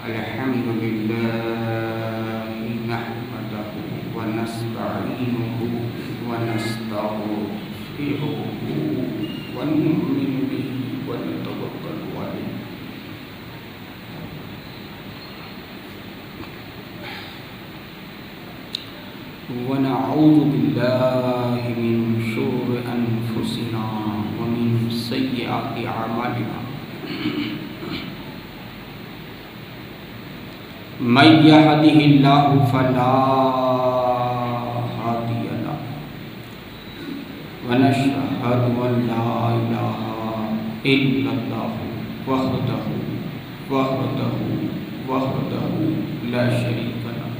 الحمد لله نحمده ونستعينه ونستغفره ونؤمن به ونتوكل عليه ونعوذ بالله من شرور أنفسنا ومن سيئات أعمالنا من يهده الله فلا هادي له ونشهد أن لا إله إلا الله وحده لا شريك له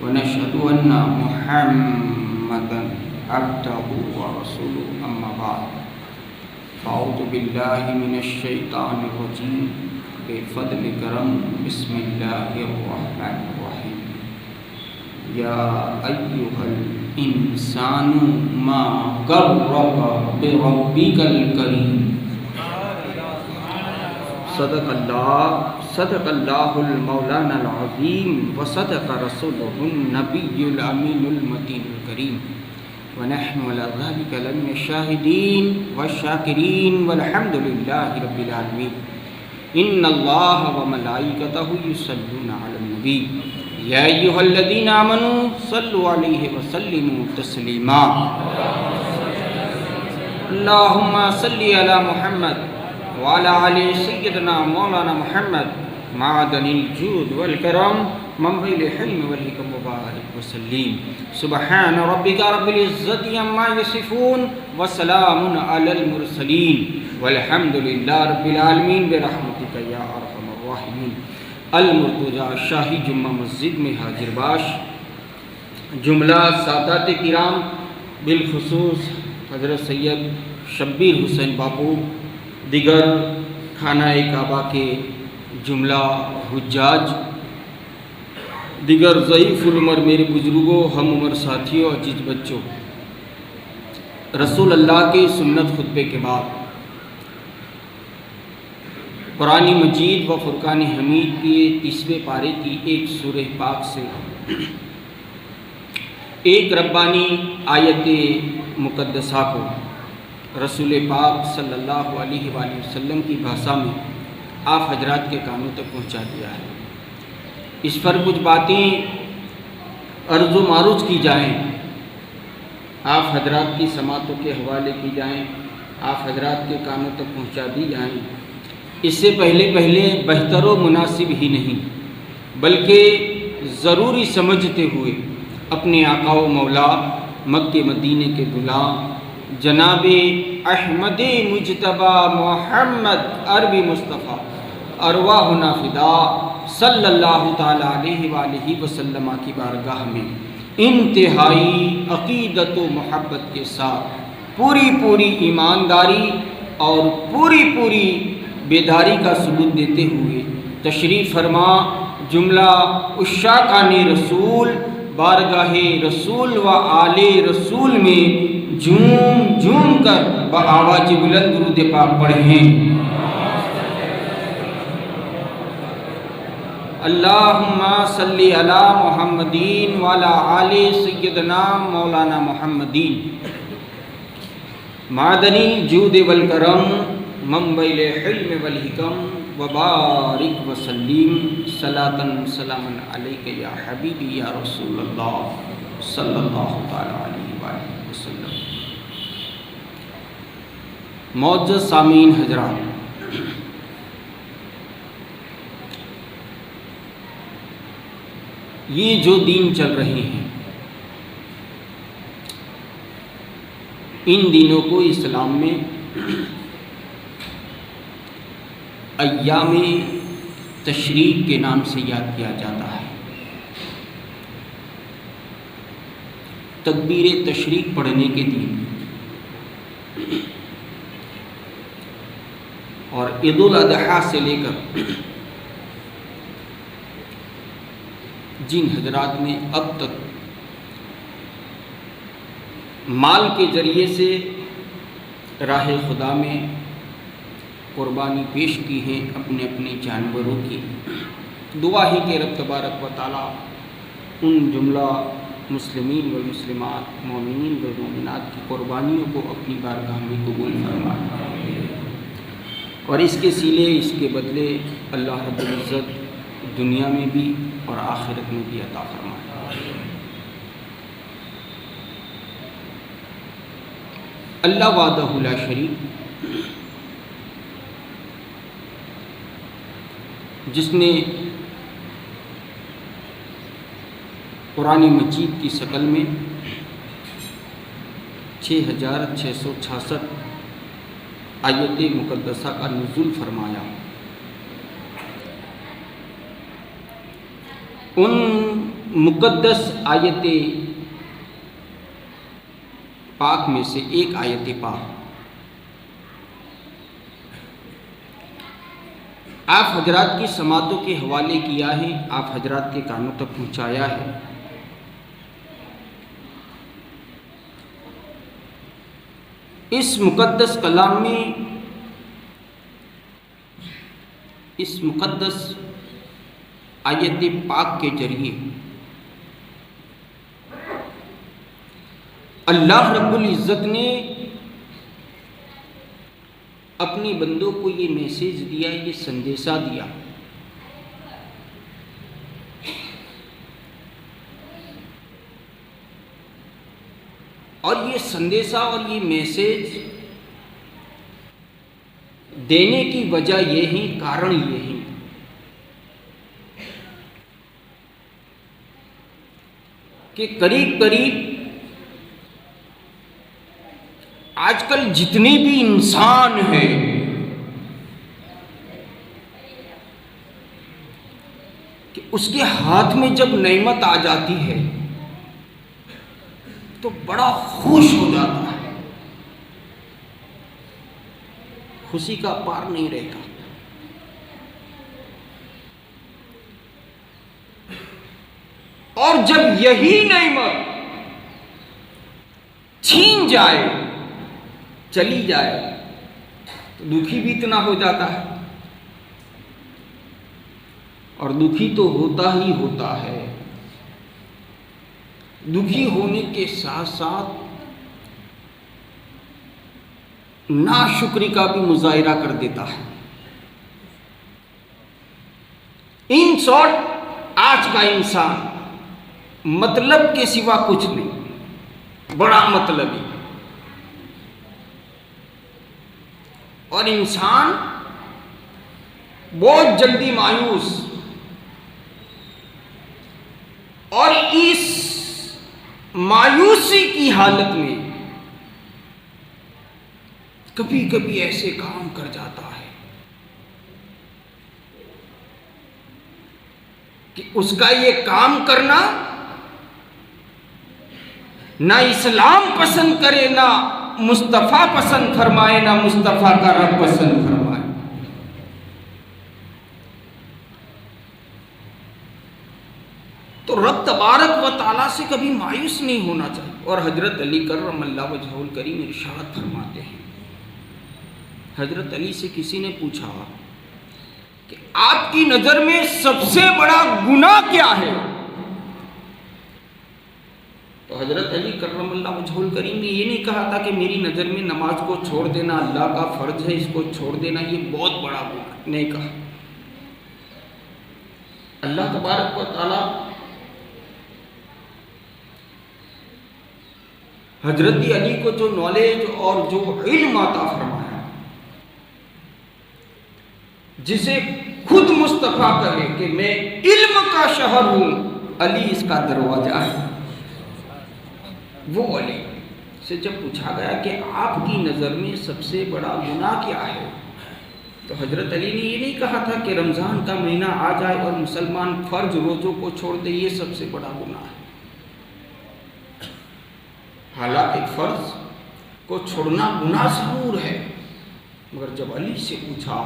ونشهد أن محمدا عبده ورسوله أما بعد فأعوذ بالله من الشيطان الرجيم بفضل کرم بسم اللہ الرحمن الرحیم یا ایہا الانسان ما غرک بربک الکریم صدق اللہ المولانا العظیم وصدق رسولہ النبی الامین المتین الکریم ونحن على ذلك لمن الشاهدين والشاكرين والحمد لله رب العالمين ان اللہ وملائکتہ یصلون علی النبی یا ایھا الذین آمنوا صلوا علیہ وسلموا تسلیما اللہم صلی علی محمد وعلی آل سیدنا مولانا محمد معدن الجود والکرم منبع الحلم والحکم وبارک وسلم سبحان ربک رب العزت عما یصفون وسلام علی المرسلین والحمد للہ رب العالمین برحمتک یا ارحم الراحمین المرتضی شاہی جمعہ مسجد میں حاضر باش جملہ سادات کرام بالخصوص حضرت سید شبیر حسین باپو دیگر خانہ کعبہ کے جملہ حجاج دیگر ضعیف العمر میرے بزرگوں ہم عمر ساتھیوں عزیز بچوں رسول اللہ کے سنت خطبے کے بعد قرآن مجید و فرقان حمید کے 30ویں پارے کی ایک سورہ پاک سے ایک ربانی آیت مقدسہ کو رسول پاک صلی اللہ علیہ وآلہ وسلم کی بھاشا میں آپ حضرات کے کانوں تک پہنچا دیا ہے۔ اس پر کچھ باتیں عرض و معروض کی جائیں، آپ حضرات کی سماعتوں کے حوالے کی جائیں، آپ حضرات کے کانوں تک پہنچا دی جائیں۔ اس سے پہلے بہتر و مناسب ہی نہیں بلکہ ضروری سمجھتے ہوئے اپنے آقا و مولا مکہ مدینے کے غلام جناب احمد مجتبی محمد عربی مصطفیٰ ارواحنا فدا صلی اللہ تعالیٰ علیہ وآلہ وسلم کی بارگاہ میں انتہائی عقیدت و محبت کے ساتھ پوری ایمانداری اور پوری بیداری کا ثبوت دیتے ہوئے تشریف فرما جملہ عشاقان رسول بارگاہ رسول و آل رسول میں جھوم کر بآواز بلند درود پاک پڑھیں۔ اللہم صلی علی محمدین وعلی آل سیدنا مولانا محمدین معدن الجود والکرم منبع الحلم والحکم وبارک وسلم صلاۃ سلاما علیک یا حبیبی یا رسول اللہ صلی اللہ تعالی علیہ وآلہ وسلم۔ معزز سامعین حضرات، یہ جو دین چل رہے ہیں ان دینوں کو اسلام میں ایام تشریق کے نام سے یاد کیا جاتا ہے۔ تکبیر تشریق پڑھنے کے دن اور عید الاضحیٰ سے لے کر جن حضرات نے اب تک مال کے ذریعے سے راہ خدا میں قربانی پیش کی ہیں اپنے اپنے جانوروں کی، دعا ہے کہ رب تبارک و تعالیٰ ان جملہ مسلمین و مسلمات، مومنین و مومنات کی قربانیوں کو اپنی بارگاہ میں قبول فرمائے، اور اس کے سلے، اس کے بدلے اللہ رب العزت دنیا میں بھی اور آخرت میں بھی عطا فرمائے۔ اللہ وحدہ لا شریک، جس نے قرآن مجید کی شکل میں 6666 آیت مقدسہ کا نزول فرمایا، ان مقدس آیت پاک میں سے ایک آیت پاک آپ حضرات کی سماعتوں کے حوالے کیا ہے، آپ حضرات کے کانوں تک پہنچایا ہے۔ اس مقدس کلام میں، اس مقدس آیت پاک کے ذریعے اللہ رب العزت نے اپنی بندوں کو یہ میسیج دیا، یہ سندیشہ دیا، اور یہ سندیشہ اور یہ میسیج دینے کی وجہ یہ ہے، کارن یہ ہے کہ قریب آج کل جتنے بھی انسان ہیں کہ اس کے ہاتھ میں جب نعمت آ جاتی ہے تو بڑا خوش ہو جاتا ہے، خوشی کا پار نہیں رہتا۔ اور جب یہی نعمت چھین جائے، چلی جائے، تو دکھی بھی اتنا ہو جاتا ہے، اور دکھی تو ہوتا ہی ہوتا ہے۔ دکھی ہونے کے ساتھ ساتھ ناشکری کا بھی مظاہرہ کر دیتا ہے۔ ان شارٹ، آج کا انسان مطلب کے سوا کچھ نہیں، بڑا مطلبی، اور انسان بہت جلدی مایوس، اور اس مایوسی کی حالت میں کبھی کبھی ایسے کام کر جاتا ہے کہ اس کا یہ کام کرنا نہ اسلام پسند کرے، نہ مصطفیٰ پسند فرمائے، نہ مصطفیٰ کا رب پسند فرمائے۔ تو رب تبارک و تعالیٰ سے کبھی مایوس نہیں ہونا چاہیے۔ اور حضرت علی کرم اللہ وجہہ الکریم ارشاد فرماتے ہیں، حضرت علی سے کسی نے پوچھا کہ آپ کی نظر میں سب سے بڑا گناہ کیا ہے؟ تو حضرت علی کرم اللہ وجہہ الکریم نے یہ نہیں کہا تھا کہ میری نظر میں نماز کو چھوڑ دینا اللہ کا فرض ہے، اس کو چھوڑ دینا یہ بہت بڑا گناہ، نہیں کہا۔ اللہ تبارک و تعالی حضرت علی کو جو نالج اور جو علم عطا فرمایا، جسے خود مصطفیٰ کہے کہ میں علم کا شہر ہوں، علی اس کا دروازہ ہے، وہ علی سے جب پوچھا گیا کہ آپ کی نظر میں سب سے بڑا گناہ کیا ہے، تو حضرت علی نے یہ نہیں کہا تھا کہ رمضان کا مہینہ آ جائے اور مسلمان فرض روزوں کو چھوڑ دے، یہ سب سے بڑا گناہ ہے۔ حالانکہ فرض کو چھوڑنا گناہ ضرور ہے، مگر جب علی سے پوچھا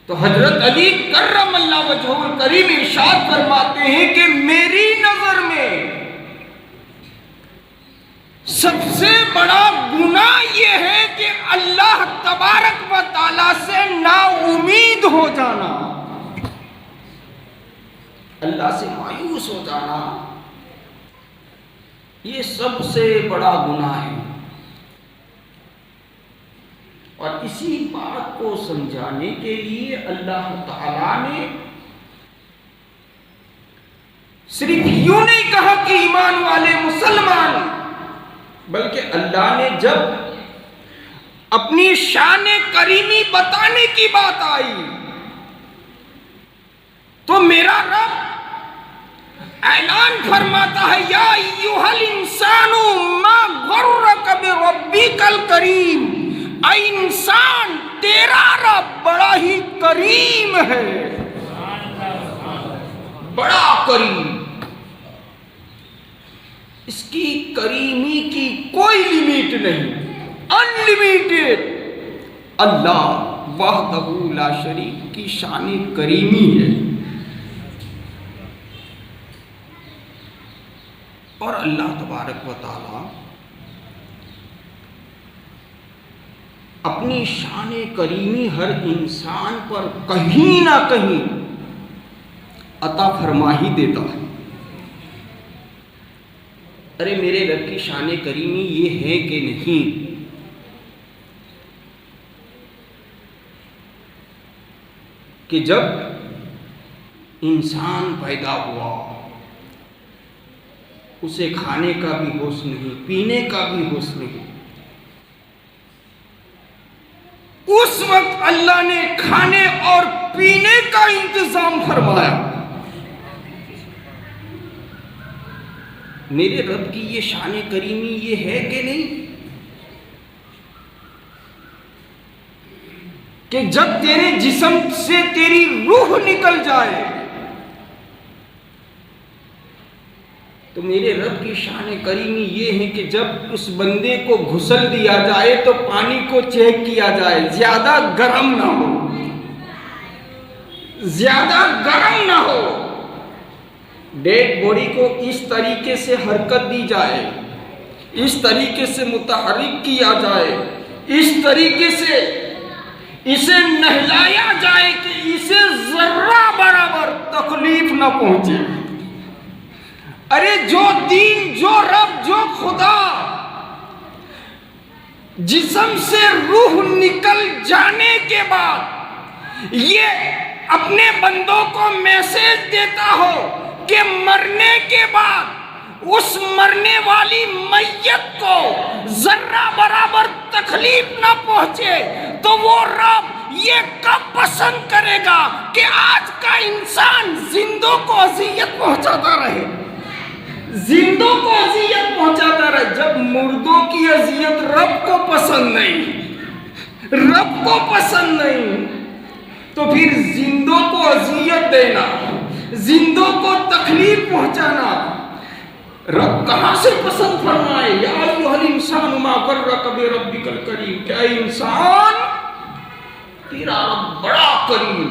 تو حضرت علی کرم اللہ وجہہ الکریم ارشاد فرماتے ہیں کہ میری نظر میں سب سے بڑا گناہ یہ ہے کہ اللہ تبارک و تعالیٰ سے نا امید ہو جانا۔ اللہ سے مایوس ہو جانا، یہ سب سے بڑا گناہ ہے۔ اور اسی بات کو سمجھانے کے لیے اللہ تعالیٰ نے صرف یوں نہیں کہا کہ ایمان والے مسلمان، بلکہ اللہ نے جب اپنی شان کریمی بتانے کی بات آئی تو میرا رب اعلان فرماتا ہے، یا ایھا الانسان ما غرک بربک الکریم، اے انسان تیرا رب بڑا ہی کریم ہے، بڑا کریم۔ اس کی کریمی کی کوئی لیمٹ نہیں، انلیمیٹڈ۔ اللہ وحدہ لا شریک کی شان کریمی ہے۔ اور اللہ تبارک و تعالی اپنی شان کریمی ہر انسان پر کہیں نہ کہیں عطا فرما ہی دیتا ہے۔ ارے میرے رب کی شان کریمی یہ ہے کہ نہیں کہ جب انسان پیدا ہوا اسے کھانے کا بھی ہوش نہیں، پینے کا بھی ہوش نہیں، اس وقت اللہ نے کھانے اور پینے کا انتظام فرمایا۔ میرے رب کی یہ شان کریمی یہ ہے کہ نہیں کہ جب تیرے جسم سے تیری روح نکل جائے تو میرے رب کی شان کریمی یہ ہے کہ جب اس بندے کو غسل دیا جائے تو پانی کو چیک کیا جائے، زیادہ گرم نہ ہو، زیادہ گرم نہ ہو، ڈیڈ باڈی کو اس طریقے سے حرکت دی جائے، اس طریقے سے متحرک کیا جائے، اس طریقے سے اسے نہلایا جائے کہ اسے ذرہ برابر تکلیف نہ پہنچے۔ ارے جو دین، جو رب، جو خدا جسم سے روح نکل جانے کے بعد یہ اپنے بندوں کو میسج دیتا ہو کہ مرنے کے بعد اس مرنے والی میت کو ذرہ برابر تکلیف نہ پہنچے تو وہ رب یہ کب پسند کرے گا کہ آج کا انسان زندوں کو اذیت پہنچاتا رہے، زندوں کو اذیت پہنچاتا رہے؟ جب مردوں کی اذیت رب کو پسند نہیں، رب کو پسند نہیں، تو پھر زندوں کو اذیت دینا، زندوں کو تکلیف پہنچانا رب کہاں سے پسند فرمائے؟ یا ایھا الانسان ما غرک بربک الکریم، کہ اے انسان تیرا رب بڑا کریم۔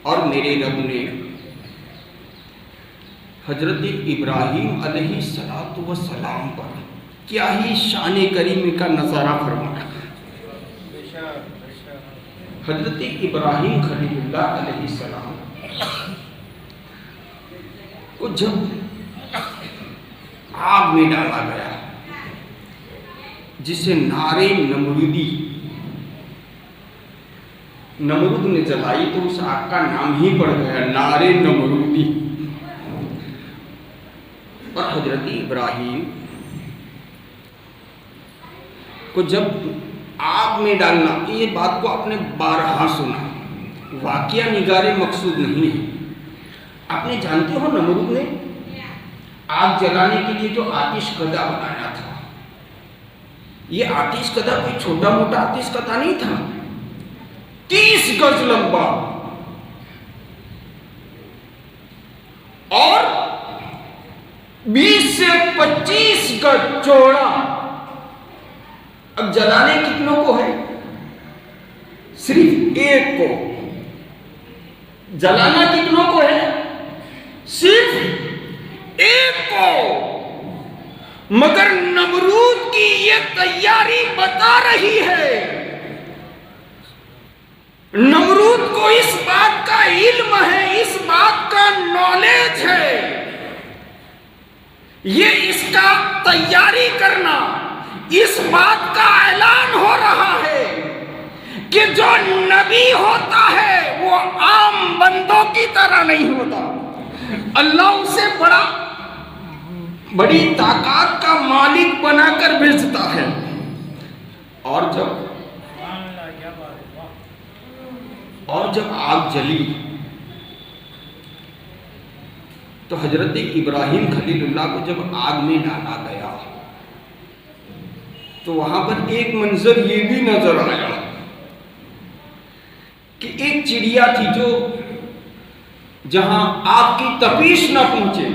اور میرے رب نے حضرت ابراہیم علیہ السلام پر کیا ہی شان کریمی کا نظارہ فرمایا۔ حضرت ابراہیم خلیل اللہ علیہ السلام کو جب آگ میں ڈالا گیا جسے نار نمرودی، نمرود نے جلائی تو اس آگ کا نام ہی پڑ گیا نار نمرودی۔ اور حضرت ابراہیم کو جب آگ میں ڈالنا، یہ بات کو آپ نے بارہا سنا، واقعہ نگارے مقصود نہیں ہے۔ آپ نے جانتے ہو نمرود نے آگ جلانے کے لیے جو آتش کدا بنایا تھا، یہ آتش کدا کوئی چھوٹا موٹا آتش کدا نہیں تھا، 30 گز لمبا اور 20 سے 25 گز چوڑا۔ اب جلانے کتنوں کو ہے؟ صرف ایک کو۔ جلانا کتنوں کو ہے؟ صرف ایک کو۔ مگر نمرود کی یہ تیاری بتا رہی ہے، نمرود کو اس بات کا علم نالج ہے، یہ اس کا تیاری کرنا، اس بات کا اعلان ہو رہا ہے کہ جو نبی ہوتا ہے وہ عام بندوں کی طرح نہیں ہوتا، اللہ اسے بڑی طاقت کا مالک بنا کر بھیجتا ہے۔ اور جب آگ جلی تو حضرت ابراہیم خلیل اللہ کو جب آگ میں ڈالا گیا تو وہاں پر ایک منظر یہ بھی نظر آیا کہ ایک چڑیا تھی جو جہاں آگ کی تپیش نہ پہنچے،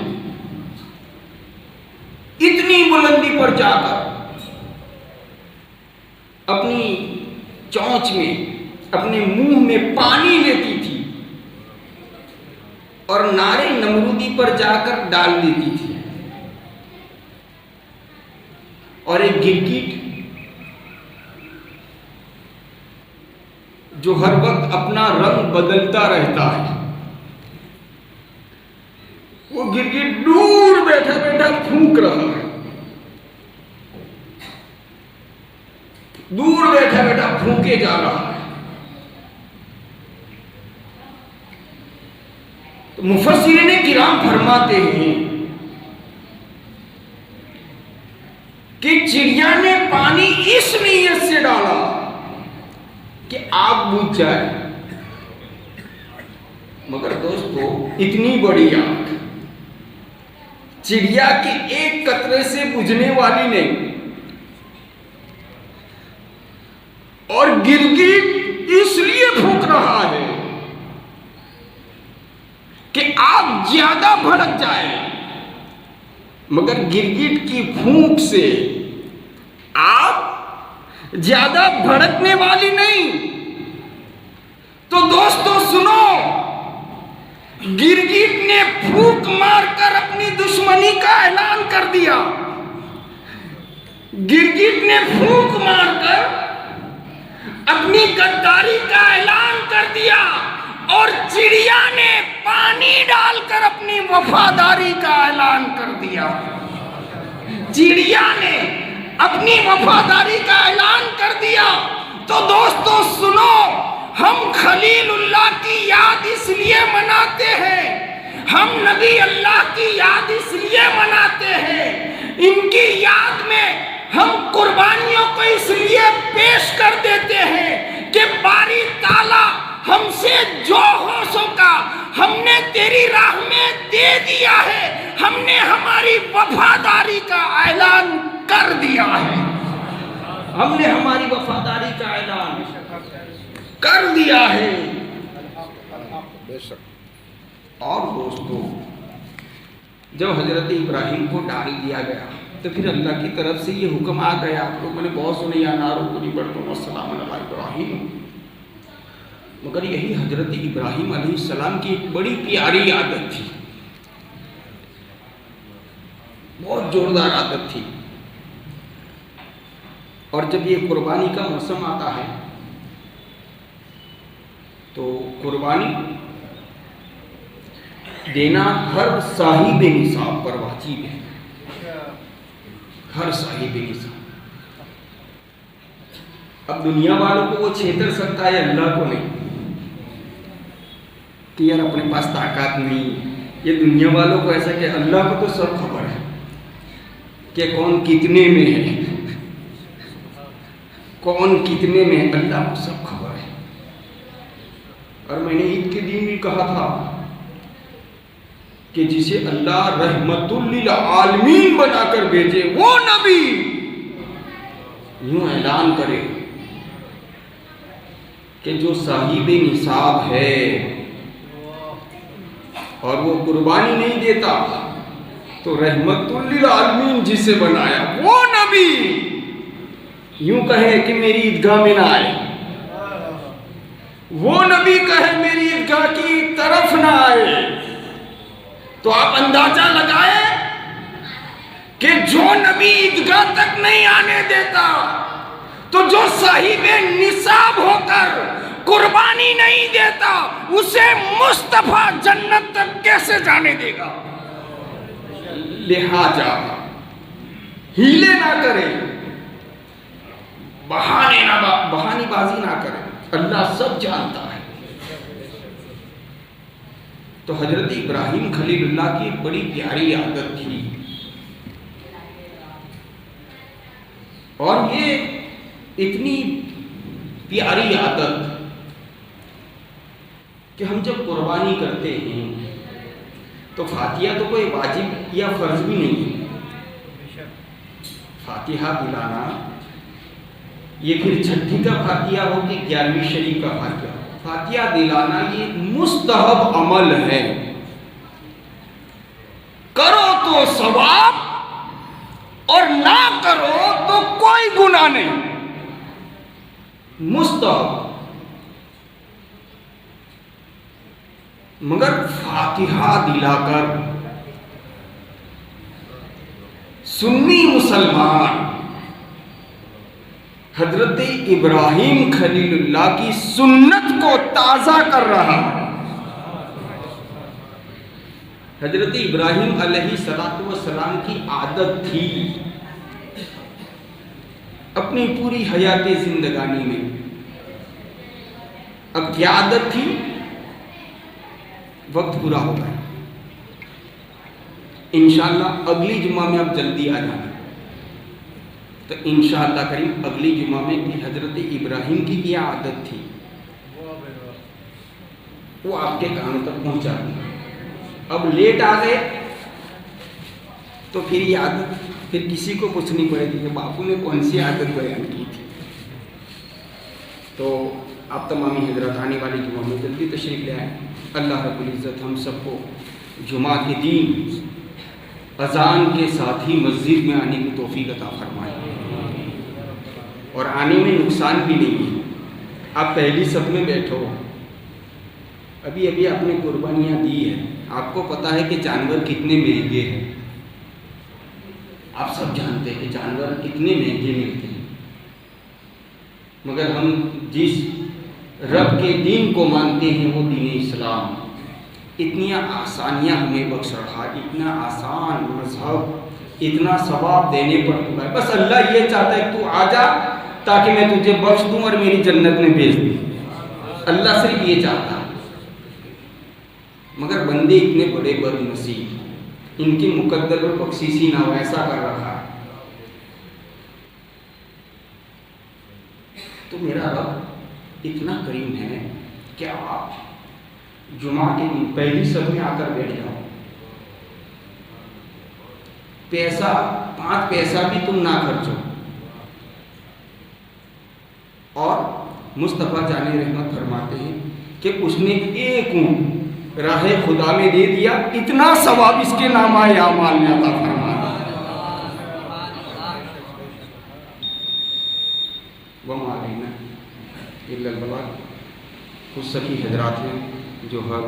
اتنی بلندی پر جا کر اپنی چونچ میں، اپنے منہ میں پانی لیتی تھی اور نارے نمرودی پر جا کر ڈال دیتی تھی، اور ایک گرگٹ جو ہر وقت اپنا رنگ بدلتا رہتا ہے، وہ گرگٹ دور بیٹھا بیٹھا پھونک رہا ہے، دور بیٹھا بیٹھا پھونکے جا رہا ہے۔ تو مفسرین کرام فرماتے ہیں کہ چڑیا نے پانی اس نیت سے ڈالا کہ آگ بجھ جائے، مگر دوستو اتنی بڑی آگ چڑیا کے ایک قطرے سے بجھنے والی نہیں، اور گرگٹ اس لیے پھونک رہا ہے کہ آگ زیادہ بھڑک جائے، مگر گرگٹ کی پھونک سے آگ زیادہ بھڑکنے والی نہیں۔ تو دوستو سنو، گرگٹ نے پھونک مار کر اپنی دشمنی کا اعلان کر دیا، گرگٹ نے پھونک مار کر اپنی غداری کا اعلان کر دیا، اور چڑیا نے پانی ڈال کر اپنی وفاداری کا اعلان کر دیا، چڑیا نے اپنی وفاداری کا اعلان کر دیا۔ تو دوستو سنو، ہم خلیل اللہ کی یاد اس لیے مناتے ہیں، ہم نبی اللہ کی یاد اس لیے مناتے ہیں، ان کی یاد میں ہم قربانیوں کو اس لیے پیش کر دیتے ہیں کہ باری تعالیٰ ہم سے جو ہو سکا ہم نے تیری راہ میں دے دیا ہے، ہم نے ہماری وفاداری کا اعلان کر دیا ہے، ہم نے ہماری وفاداری کا اعلان کر دیا ہے۔ اور دوستو جب حضرت ابراہیم کو ڈال دیا گیا تو پھر اللہ کی طرف سے یہ حکم آ گیا، آپ لوگوں نے بہت سنے، یا نارو کونی برتم والسلام علی ابراہیم، مگر یہی حضرت ابراہیم علیہ السلام کی ایک بڑی پیاری عادت تھی، بہت زوردار عادت تھی۔ اور جب یہ قربانی کا موسم آتا ہے تو قربانی دینا ہر صاحب نصاب پر واجب ہے، ہر صاحب نصاب۔ اب دنیا والوں کو وہ چھیتر سکتا ہے، اللہ کو نہیں، کہ یار اپنے پاس طاقت نہیں، یہ دنیا والوں کو ایسا کہ اللہ کو تو سب خبر ہے کہ کون کتنے میں ہے، کون کتنے میں ہے، اللہ کو سب خبر ہے۔ اور میں نے عید کے دن بھی کہا تھا کہ جسے اللہ رحمت للعالمین بنا کر بھیجے وہ نبی یوں اعلان کرے کہ جو صاحب نصاب ہے اور وہ قربانی نہیں دیتا تو رحمت للعالمین جسے بنایا وہ نبی یوں کہے کہ میری عیدگاہ میں نہ آئے، وہ نبی کہے میری عیدگاہ کی طرف نہ آئے، تو آپ اندازہ لگائیں کہ جو نبی عیدگاہ تک نہیں آنے دیتا تو جو صاحب نصاب ہو کر قربانی نہیں دیتا اسے مصطفیٰ جنت تک کیسے جانے دے گا؟ لہٰذا ہیلے نہ کرے، بہانے بازی نہ کرے، اللہ سب جانتا ہے۔ تو حضرت ابراہیم خلیل اللہ کی بڑی پیاری عادت تھی، اور یہ اتنی پیاری عادت کہ ہم جب قربانی کرتے ہیں تو فاتحہ تو کوئی واجب یا فرض بھی نہیں ہے، فاتحہ دلانا یہ پھر چھٹی کا فاتحہ ہو کہ 11ویں شریف کا فاتحہ، فاتحہ دلانا یہ مستحب عمل ہے، کرو تو ثواب اور نہ کرو تو کوئی گناہ نہیں، مستحب۔ مگر فاتحہ دلا کر سنی مسلمان حضرت ابراہیم خلیل اللہ کی سنت کو تازہ کر رہا ہے۔ حضرت ابراہیم علیہ السلام کی عادت تھی اپنی پوری حیات زندگانی میں، اب کیا عادت تھی؟ وقت پورا ہو گیا، انشاءاللہ اگلی جمعہ میں اب جلدی آ جانا، تو انشاءاللہ کریم اگلی جمعہ میں بھی حضرت ابراہیم کی کیا عادت تھی وہ آپ کے کانوں تک پہنچا دیں۔ اب لیٹ آ گئے تو پھر یہ عادت پھر کسی کو پوچھنی پڑے گی کہ باپو نے کون سی عادت بیان کی تھی۔ تو آپ تمامی حضرات آنے والی جمعہ میں جلدی تشریف لے آئیں۔ اللہ رب العزت ہم سب کو جمعہ کے دن اذان کے ساتھ ہی مسجد میں آنے کی توفیق عطا فرمائے، اور آنے میں نقصان بھی نہیں ہے۔ آپ پہلی صف میں بیٹھو، ابھی آپ نے قربانیاں دی ہیں، آپ کو پتہ ہے کہ جانور کتنے مہنگے ہیں، آپ سب جانتے ہیں کہ جانور کتنے مہنگے ملتے ہیں، مگر ہم جس رب کے دین کو مانتے ہیں وہ دین اسلام اتنی آسانیاں ہمیں بخش رہا، اتنا آسان مذہب، اتنا ثواب دینے پر چکا ہے۔ بس اللہ یہ چاہتا ہے تو آ جا تاکہ میں تجھے بخش دوں اور میری جنت میں بھیج دوں، اللہ صرف یہ چاہتا ہے۔ مگر بندے اتنے بڑے بد نصیب، ان کی مقدر پر بخشیسی نہ ہو، ایسا کر رکھا ہے۔ تو میرا رب اتنا کریم ہے کہ آپ جمعہ کے دن پہلی صف میں آ کر بیٹھ جاؤ، پیسہ 5 پیسہ بھی تم نہ خرچو، اور مصطفیٰ جان رحمت فرماتے ہیں کہ اس نے ایک اونٹ راہ خدا میں دے دیا، اتنا ثواب اس کے نامہ اعمال میں عطا فرما۔ وما علینا الا البلاغ۔ کچھ سخی حضرات ہیں جو ہر